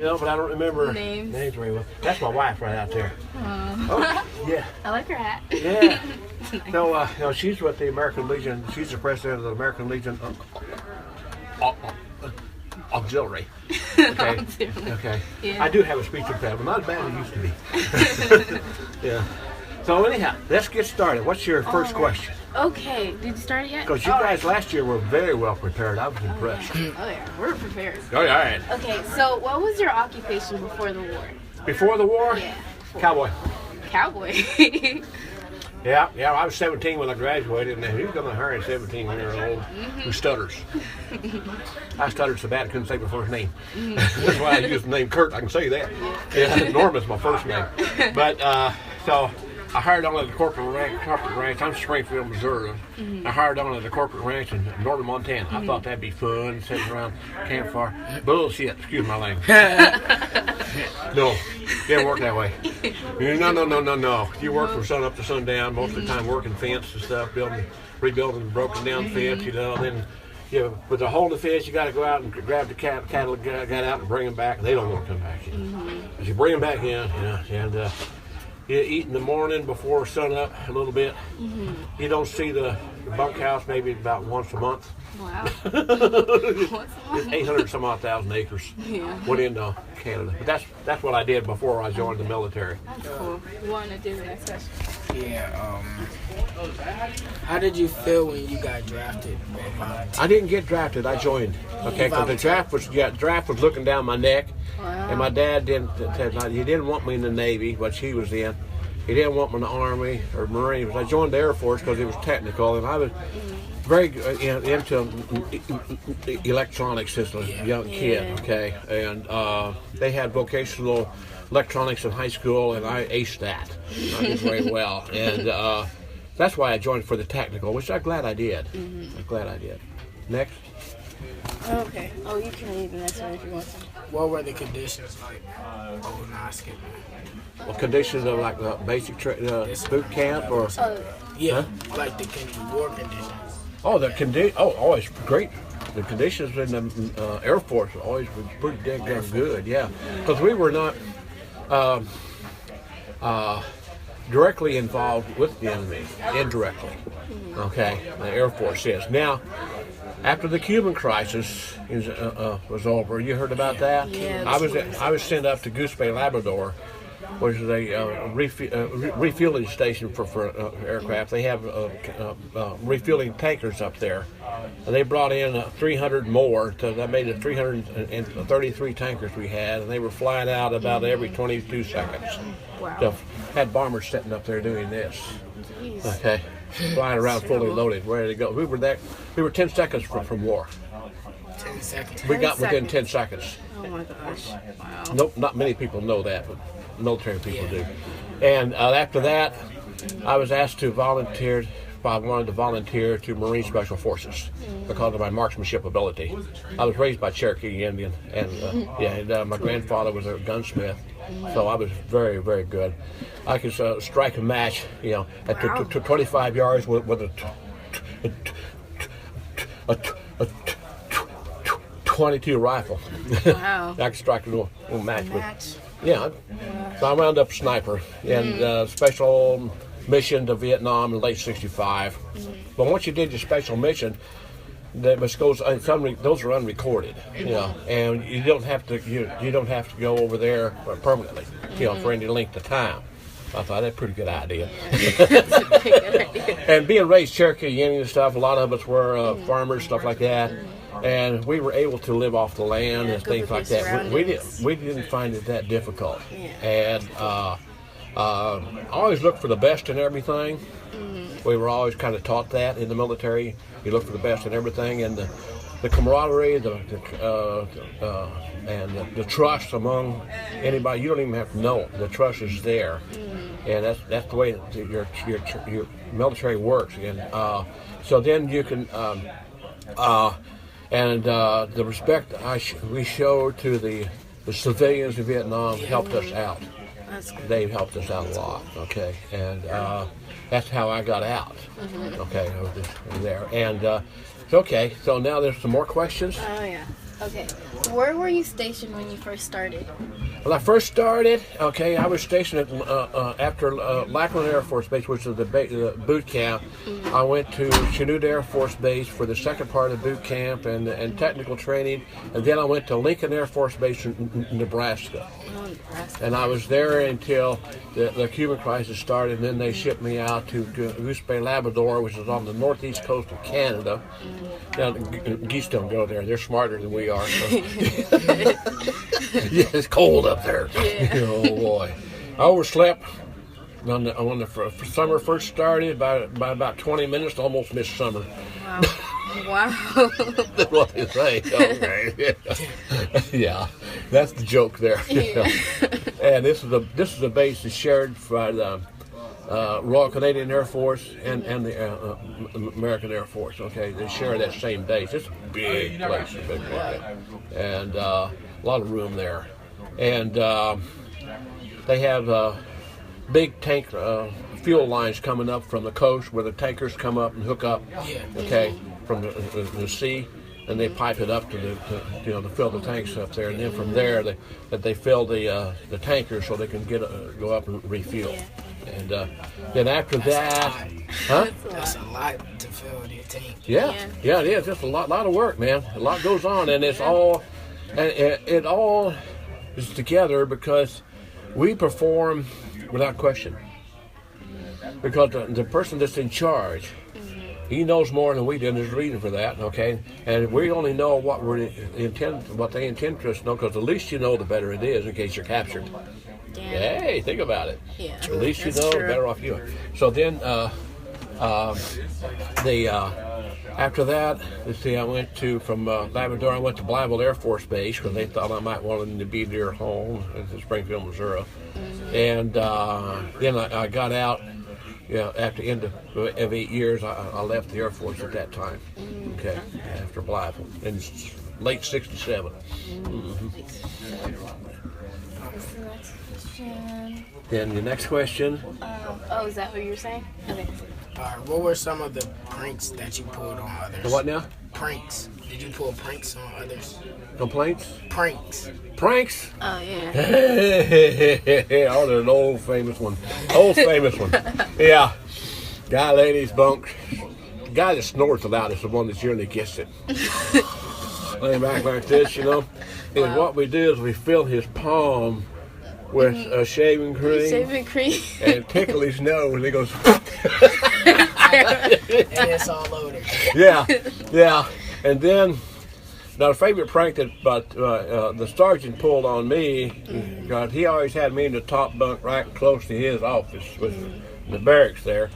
You know, but I don't remember names very well. That's my wife right out there. Oh, yeah. I like her hat. Yeah. No, no, she's with the American Legion. She's the president of the American Legion Auxiliary. Okay. Okay. Yeah. I do have a speech impediment, not as bad as it used to be. Yeah. So anyhow, let's get started. What's your first question? Okay. Did you start it yet? Because you guys last year were very well prepared. I was impressed. Oh yeah, we're prepared. Oh yeah, all right. Okay, so what was your occupation before the war? Before the war? Yeah. Cowboy. Cowboy. Yeah, I was 17 when I graduated, and who's going to hire a 17-year-old who stutters? I stuttered so bad I couldn't say my first name. That's why I used the name Curt. I can say that. Yeah, Norman's my first name. But so I hired on at the corporate ranch. I'm Springfield, Missouri. I hired on at the corporate ranch in northern Montana. I thought that'd be fun, sitting around campfire. Bullshit. Excuse my language. No, didn't work that way. No. You work from sun up to sundown, most of the time working fence and stuff, rebuilding broken down fence, you know. Then, with the hole in the fence, you got to go out and grab the cattle, get out and bring them back. They don't want to come back in. But you bring them back in, and you eat in the morning before sun up a little bit. You don't see the bunkhouse maybe about once a month. Wow. It's 800 some odd thousand acres. Yeah. Went into Canada. But that's what I did before I joined the military. That's cool. You want to do the next question? Yeah. How did you feel when you got drafted? I didn't get drafted. I joined. Okay, because the draft was looking down my neck. Wow. And my dad he didn't want me in the Navy, which he was in. He didn't want me in the Army or Marines. I joined the Air Force because it was technical, and I was very into electronics as a young kid. Okay, and they had vocational electronics in high school, and I aced that. I did very well, and that's why I joined for the technical, which I'm glad I did. I'm glad I did. Next. Okay. Oh, you can read the next one if you want to. What were the conditions like over Oscar? Well, conditions of like the basic boot camp or like the war conditions. Oh, always great. The conditions in the Air Force always was pretty damn good. Yeah, because we were not directly involved with the enemy, indirectly. Okay, the Air Force is now. After the Cuban crisis was over, you heard about that? Yeah, I was sent up to Goose Bay, Labrador, which is a refueling station for aircraft. They have refueling tankers up there. And they brought in 300 more. That made it 333 tankers we had, and they were flying out about every 22 seconds. Wow. So had bombers sitting up there doing this. Jeez. Okay. Flying around fully loaded, ready to go. We were 10 seconds from war. 10 seconds. We got within 10 seconds. Oh my gosh! Wow. Nope, not many people know that, but military people do. And after that, I was asked to volunteer. If I wanted to volunteer to Marine Special Forces because of my marksmanship ability. I was raised by Cherokee Indian, and my grandfather was a gunsmith, so I was very, very good. I could strike a match, at 25 yards with a 22 rifle. Wow. I could strike a little match with. Yeah. So I wound up a sniper and special mission to Vietnam in late '65. But once you did your special mission, that goes. Those are unrecorded, and you don't have to go over there permanently, for any length of time. I thought that's a pretty good idea. And being raised Cherokee Indian and stuff, a lot of us were farmers, stuff like that. And we were able to live off the land and things like that. We didn't find it that difficult. And always look for the best in everything. We were always kind of taught that in the military. You look for the best in everything, and the camaraderie, and the trust among anybody. You don't even have to know it. The trust is there, and that's the way your military works. And so then you can. The respect we showed to the civilians in Vietnam helped us out. They helped us out a lot, okay? And that's how I got out, okay? I was just there. And, okay, so now there's some more questions. Oh, yeah. Okay. Where were you stationed when you first started? When I first started, okay, I was stationed at, after Lackland Air Force Base, which was the boot camp. I went to Chanute Air Force Base for the second part of boot camp and technical training, and then I went to Lincoln Air Force Base in Nebraska. Oh, Nebraska. And I was there until the Cuban crisis started, and then they shipped me out to Goose Bay, Labrador, which is on the northeast coast of Canada. Now, geese don't go there. They're smarter than we are. So. Yeah, it's cold up there. Yeah. Oh, boy. I overslept when the summer first started by about 20 minutes, almost missed summer. Wow. Wow. That's what they say. Okay. Yeah, that's the joke there. Yeah. And this is a base that's shared by the Royal Canadian Air Force and the American Air Force. Okay, they share that same base. It's a big place, and a lot of room there. And they have big tank fuel lines coming up from the coast where the tankers come up and hook up. Okay, from the sea. And they pipe it up to fill the tanks up there, and then from there they fill the tankers so they can go up and refuel. And then after that, That's a lot to fill the tank. Yeah, it is. It's a lot of work, man. A lot goes on, and it all is together because we perform without question. Because the person that's in charge, he knows more than we do, and there's a reason for that, okay? And we only know what they intend for us to know, because the least you know, the better it is in case you're captured. Damn. Hey, think about it. Yeah. The least you That's know, the true. better off you are. So then, after that, let's see, I went from Labrador, I went to Blytheville Air Force Base, because they thought I might want to be near home in Springfield, Missouri. And then I got out. Yeah, after the end of 8 years, I left the Air Force at that time. Okay, after Blytheville in late '67. Then the next question. Is that what you were saying? Okay. All right, what were some of the pranks that you pulled on others? The what now? Pranks. Did you pull pranks on others? Complaints? Pranks. Pranks? Oh, yeah. Oh, there's an old famous one. Yeah. Guy laid his bunk. The guy that snores the loudest is the one that generally gets it. Laying back like this, And what we do is we fill his palm with shaving cream. Shaving cream. And tickle his nose, and he goes. And it's all loaded. Yeah. And then, now the favorite prank that the sergeant pulled on me, because he always had me in the top bunk right close to his office with the barracks there.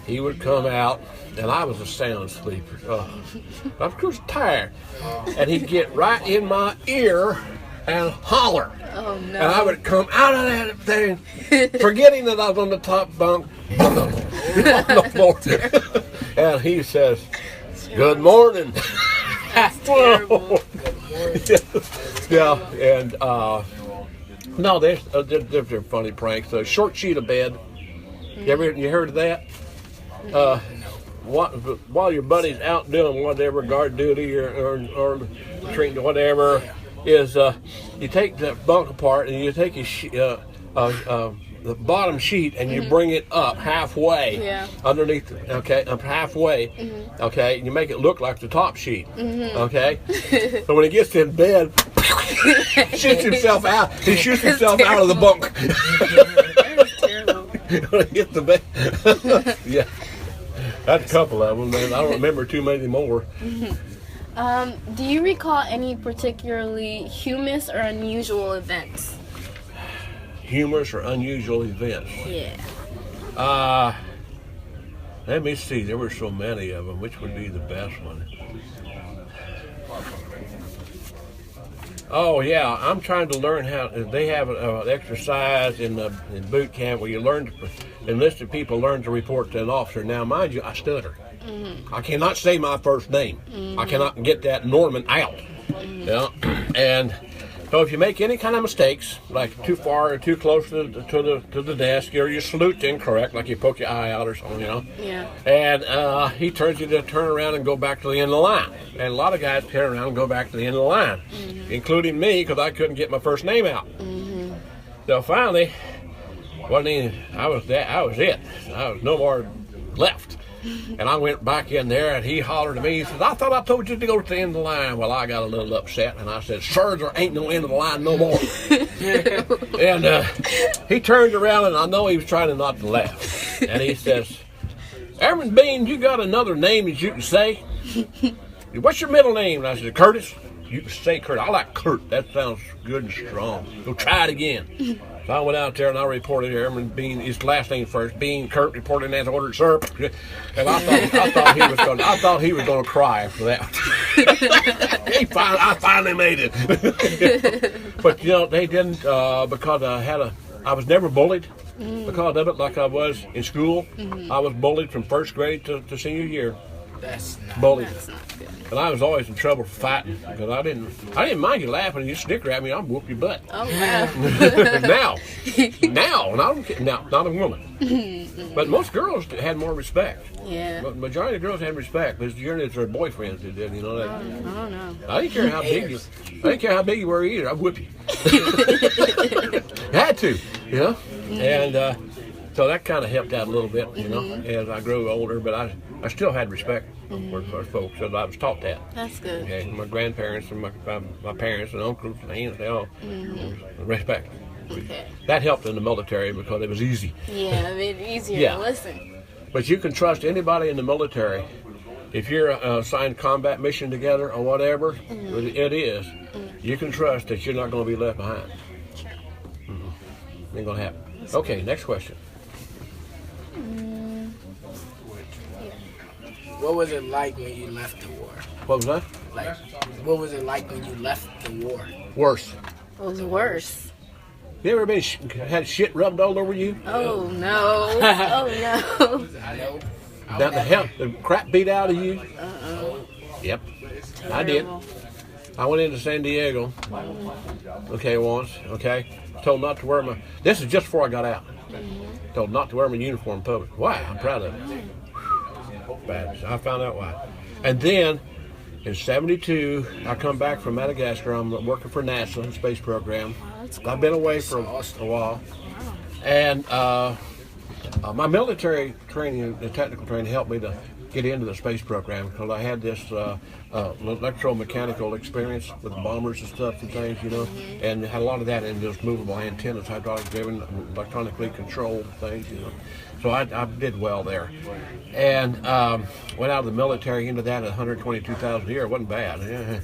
He would come out, and I was a sound sleeper. I was just tired. And he'd get right in my ear and holler. Oh, no. And I would come out of that thing, forgetting that I was on the top bunk, on the floor. And he says, "Good morning." That's terrible. Yeah, and no, they're funny pranks. Short sheet of bed. You heard of that? While your buddy's out doing whatever, guard duty or treating whatever, is you take the bunk apart and you take the bottom sheet and you bring it up halfway underneath, up halfway, and you make it look like the top sheet, So when he gets in bed, shoots himself out. He shoots himself out of the bunk. That's terrible. When he hits the bed. Yeah, that's a couple of them, man. I don't remember too many more. Do you recall any particularly humorous or unusual events? Humorous or unusual events? Yeah. Let me see. There were so many of them. Which would be the best one? Oh yeah, I'm trying to learn how. They have an exercise in boot camp where you enlisted people learn to report to an officer. Now, mind you, I stutter. I cannot say my first name. I cannot get that Norman out. And So if you make any kind of mistakes, like too far or too close to the desk, or you salute incorrect, like you poke your eye out or something, you know. Yeah. And he turns you to turn around and go back to the end of the line. And a lot of guys turn around and go back to the end of the line, including me, because I couldn't get my first name out. So finally, I was it. I was no more left. And I went back in there, and he hollered at me. He says, "I thought I told you to go to the end of the line." Well, I got a little upset, and I said, "Sir, there ain't no end of the line no more." And he turned around, and I know he was trying not to laugh. And he says, "Airman Bean, you got another name that you can say? What's your middle name?" And I said, "Curtis." "You can say Curt." "I like Curt. That sounds good and strong. Go try it again." So I went out there and I reported Airman Bean, his last name first, Bean Curt, reported as ordered, sir. And I thought he was going to cry after that. I finally made it. But you know, they didn't because I was never bullied because of it, like I was in school. I was bullied from first grade to senior year. That's not Bullied. That's not good. And I was always in trouble for fighting because I didn't mind you laughing and you snicker at me, I'll whoop your butt. Oh, wow. now, not a woman. But most girls had more respect. Yeah. But majority of girls had respect because usually it's their boyfriends that did, you know that. Oh, no. I didn't care how big you were either. I'd whip you. Had to, you know. And so that kind of helped out a little bit, you know, as I grew older. But I still had respect for folks, so I was taught that. That's good. Okay, my grandparents and my parents and uncles and aunts, they all respect. Okay. That helped in the military because it was easy. Yeah, a bit easier Yeah. to listen. But you can trust anybody in the military. If you're assigned combat mission together or whatever, it is, you can trust that you're not going to be left behind. Sure. Ain't going to happen. Okay, next question. What was it like when you left the war? What was that? Like, what was it like when you left the war? Worse. It was worse. You ever been had shit rubbed all over you? Oh, no. Oh, no. No. The crap beat out of you? Yep. I did. Terrible. I went into San Diego, okay, once, okay? Told not to wear my, this is just before I got out. Told not to wear my uniform in public. Why? I'm proud of it. Bad. I found out why. And then, in '72, I come back from Madagascar. I'm working for NASA, the space program. I've been away for a while. And my military training, the technical training, helped me to get into the space program because I had this electromechanical experience with bombers and stuff and things, you know, and had a lot of that in those movable antennas, hydraulic driven, electronically controlled things, you know. So I did well there. And went out of the military into that at $122,000 a year. It wasn't bad. A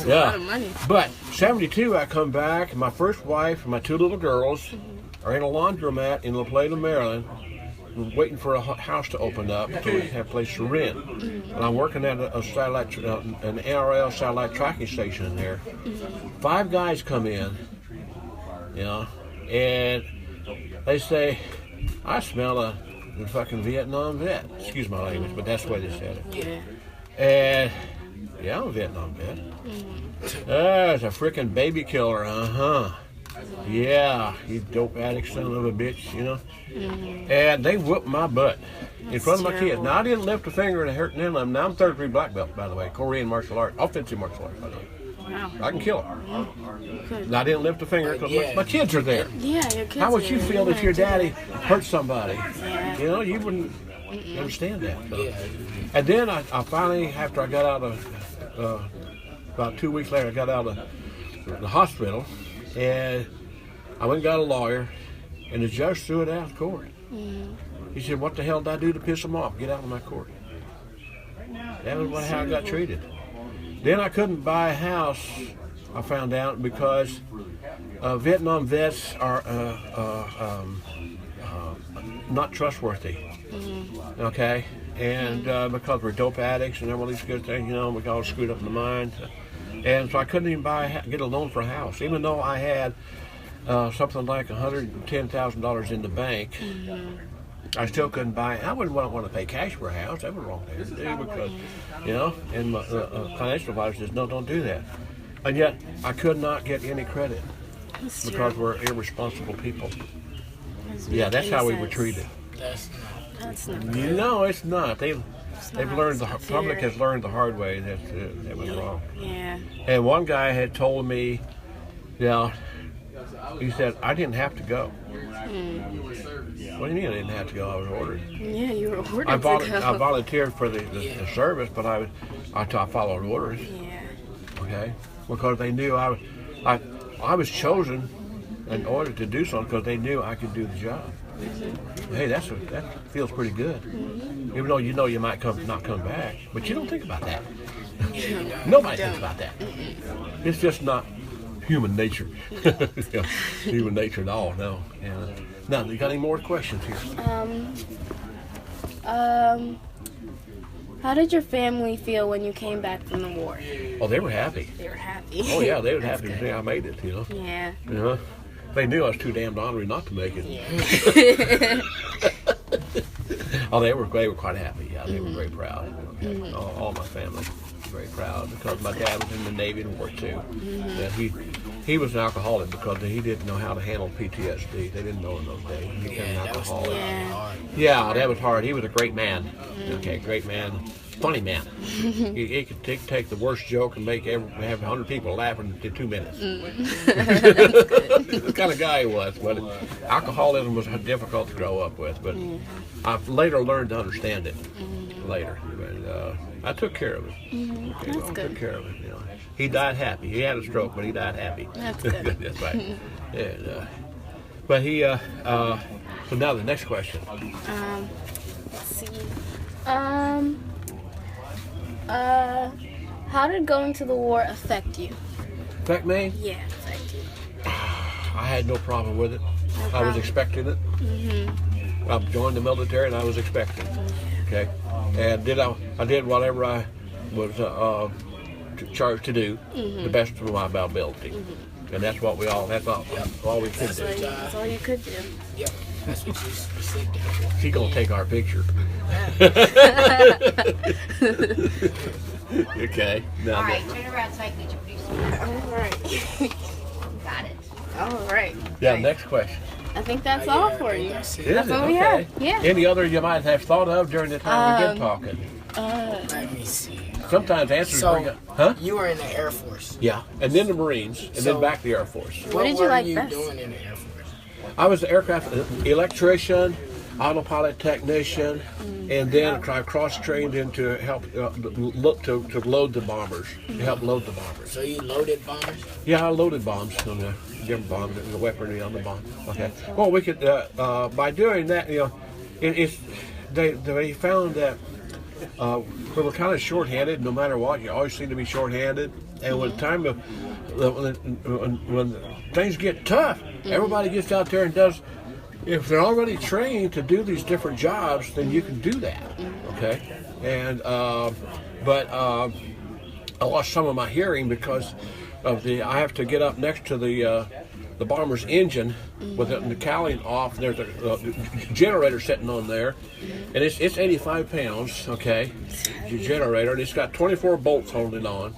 lot of money. But '72, I come back, and my first wife and my two little girls are in a laundromat in La Plata, Maryland, waiting for a house to open up so we have a place to rent. And I'm working at a satellite, an NRL satellite tracking station in there. 5 guys come in, you know, and they say, "I smell a fucking Vietnam vet." Excuse my language, but that's the way they said it. Yeah. And yeah, I'm a Vietnam vet. It's a freaking baby killer, Yeah, you dope addict son of a bitch, you know. And they whooped my butt in front of my kids. terrible. Now, I didn't lift a finger and hurt any of them. Now, I'm 3rd degree black belt, by the way, Korean martial arts, offensive martial arts, by the way. Wow. I can kill her. Good. And I didn't lift a finger because my kids are there. Yeah, your kids. How would you are- feel if your yeah. daddy hurt somebody? Yeah. You know, you wouldn't understand that. So. And then I finally, after I got out of, about 2 weeks later, I got out of the hospital, and I went and got a lawyer, and the judge threw it out of court. He said, "What the hell did I do to piss him off? Get out of my court." That was how I got treated. Then I couldn't buy a house, I found out, because Vietnam vets are not trustworthy. Okay? And because we're dope addicts and all these good things, you know, we got all screwed up in the mind. And so I couldn't even get a loan for a house, even though I had something like $110,000 in the bank. I still couldn't buy it. I wouldn't want to pay cash for a house. That was the wrong thing to do because, you know, and my financial advisor says, "No, don't do that." And yet, I could not get any credit That's because terrible. we're irresponsible people. Yeah, that's how we were treated. That's not You good. know, it's not. They've not. learned, It's the not public fair. has learned the hard way that that was wrong. Yeah. And one guy had told me, he said, I didn't have to go. What do you mean I didn't have to go? I was ordered. Yeah, you were ordered I to go. volunteered for the service, but I followed orders. Yeah. Okay, because they knew I was chosen in order to do something because they knew I could do the job. Hey, that feels pretty good. Even though you know you might not come back, but you don't think about that. Nobody thinks about that. It's just not human nature. Human nature at all. No. And, now, you got any more questions here? How did your family feel when you came back from the war? Oh, they were happy. They were happy. Oh yeah, they were That's happy to good. see I made it. Yeah. They knew I was too damned ornery not to make it. Oh, they were quite happy. Yeah, they were very proud. Okay. All my family very proud because my dad was in the Navy in War II. And he was an alcoholic because he didn't know how to handle PTSD. They didn't know in those days. He became an alcoholic. Yeah, that was hard. He was a great man. Okay, great man. Funny man. He could take the worst joke and have 100 people laughing in 2 minutes. The kind of guy he was. But alcoholism was difficult to grow up with. But I've later learned to understand it. Later. But, I took care of him. Okay, That's good. Took care of him. He died happy. He had a stroke, but he died happy. That's good. That's right. And, but he. So now the next question. Let's see. How did going to the war affect you? Affect me? Yeah, affect you. I had no problem with it. I was problem. expecting it. I joined the military and I was expecting it. Okay, and I did whatever I was charged to do, the best of my ability, and that's all we could do. That's all you could do. Yep. That's what you said. She's gonna take our picture. Okay. Now, All right, turn around so I can get your producer. All right. Got it. All right. yeah. Next question. I think that's all for you. That's it. Is it? all we Okay. have. Yeah. Any other you might have thought of during the time we've been talking? Let me see. Sometimes answers So, bring up, huh? you were in the Air Force. Yeah, and then the Marines, and So- then back to the Air Force. What did you were like you best? doing in the Air Force? I was an aircraft electrician, autopilot technician, and then I cross-trained into help look to load the bombers, to help load the bombers. So you loaded bombers? Yeah, I loaded bombs on the different bombs, the weaponry on the bomb. Okay. Well, we could by doing that, they found that we were kind of short-handed. No matter what, you always seem to be short-handed. And when when things get tough, everybody gets out there and does. If they're already trained to do these different jobs, then you can do that. Okay. And but I lost some of my hearing because of I have to get up next to the bomber's engine with the cowling off. There's a generator sitting on there, and it's 85 pounds. Okay, the generator, and it's got 24 bolts holding on.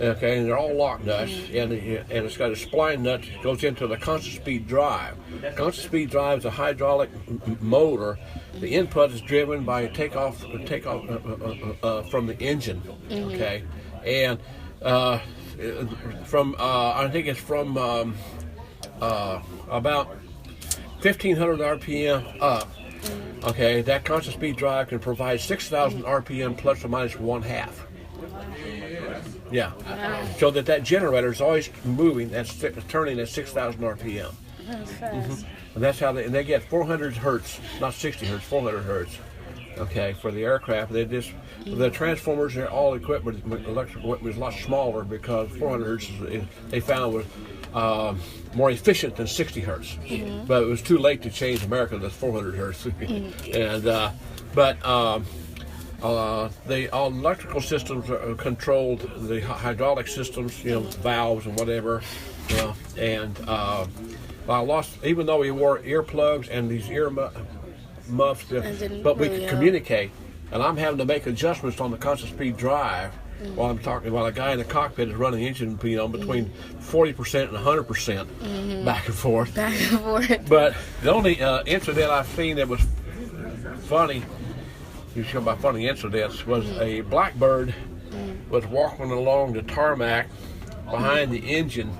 Okay, and they're all lock nuts, and it's got a spline nut that goes into the constant speed drive. Constant speed drive is a hydraulic motor. The input is driven by takeoff from the engine. Okay, and from I think it's from about 1,500 RPM up. Okay, that constant speed drive can provide 6,000 RPM plus or minus 1/2. Yeah, so that generator is always moving. That's turning at 6,000 RPM. That's fast. And that's how they get 400 hertz, not 60 hertz, 400 hertz. Okay, for the aircraft, the transformers and all equipment, electrical equipment is a lot smaller because 400 hertz they found was more efficient than 60 hertz. But it was too late to change America to 400 hertz. And the all electrical systems controlled the hydraulic systems, valves and whatever. And I lost, even though we wore earplugs and these ear muffs, but we could communicate. And I'm having to make adjustments on the constant speed drive while I'm talking, while a guy in the cockpit is running the engine, between 40% and 100% back and forth. Back and forth. But the only incident I've seen that was funny, you talk about funny incidents, was a blackbird was walking along the tarmac behind the engine,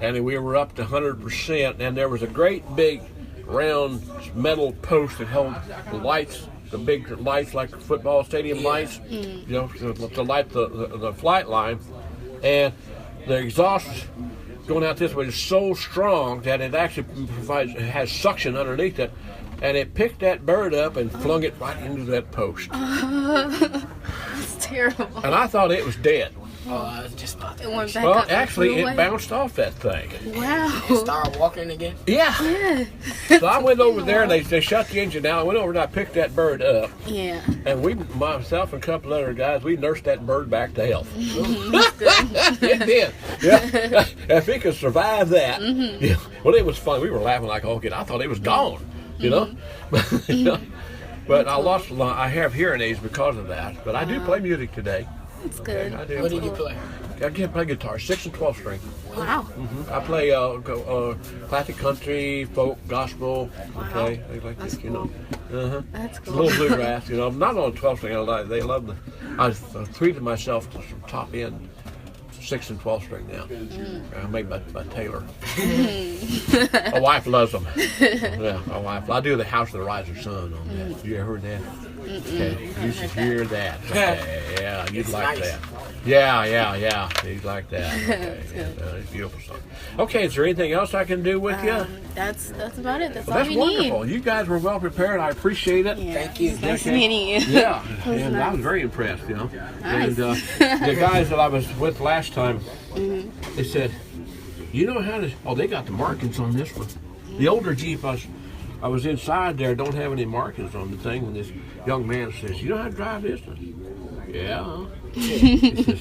and we were up to 100%, and there was a great big round metal post that held the lights, the big lights like football stadium lights, to light the flight line, and the exhaust going out this way is so strong that it actually has suction underneath it, and it picked that bird up and flung it right into that post. That's terrible. And I thought it was dead. Oh, I was just about to. It went back Well, up and actually, flew it away. bounced off that thing. Wow. And start walking again. Yeah. So I went over there, and they shut the engine down. I went over and I picked that bird up. Yeah. And myself and a couple other guys, we nursed that bird back to health. It did. Yeah. If it could survive that. Yeah. Well, it was fun. We were laughing like all kids. I thought it was gone, But I have hearing aids because of that. But I do play music today. That's good. I do. What did you play? I can play guitar, 6 and 12 string. Wow. I play classic country, folk, gospel, okay, things like That's this, cool. That's A cool. little bluegrass, not on 12 string. They love I treated myself to some top end 6 and 12 string now. I made by Taylor. My wife loves them. Yeah, my wife. I do the House of the Rising Sun on that. You ever heard that? Okay, you should hear that. Okay, yeah, you'd like nice. that. Yeah, you'd like that. Okay, it's a beautiful song. Okay, is there anything else I can do with you? That's about it. That's all That's we wonderful. need. You guys were well prepared. I appreciate it. Yeah. Thank you. It's nice Okay. meeting you. Yeah, was and I nice. was very impressed, Nice. And the guys that I was with last time, they said, you know how to, they got the markings on this one. The older Jeep I was inside there don't have any markings on the thing, and this young man says, you know how to drive this? Yeah. He says,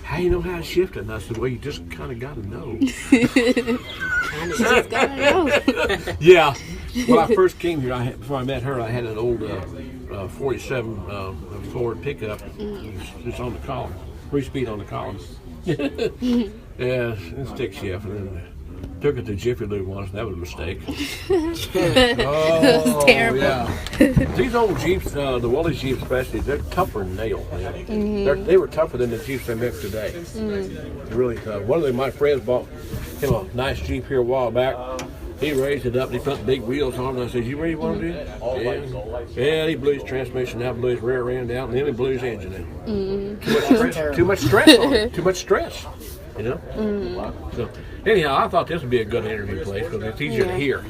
how you know how to shift it? And I said, well, you just kind of got to know. Just gotta know. Yeah. When I first came here, before I met her, I had an old 47 Ford pickup. It's on the column, 3-speed on the column. Yeah, it's stick shift. And then took it to Jiffy Lube once, and that was a mistake. Oh, terrible. Yeah. These old Jeeps, the Willys Jeeps especially, they're tougher than nail. They were tougher than the Jeeps they make today. They're really tough. One of my friends bought him a nice Jeep here a while back. He raised it up and he put big wheels on it. And I said, you ready want to do it? Yeah, he blew his transmission out, blew his rear end out, and then he blew his engine in. Too much stress on it. Too much stress. So anyhow, I thought this would be a good interview place because it's easier to hear.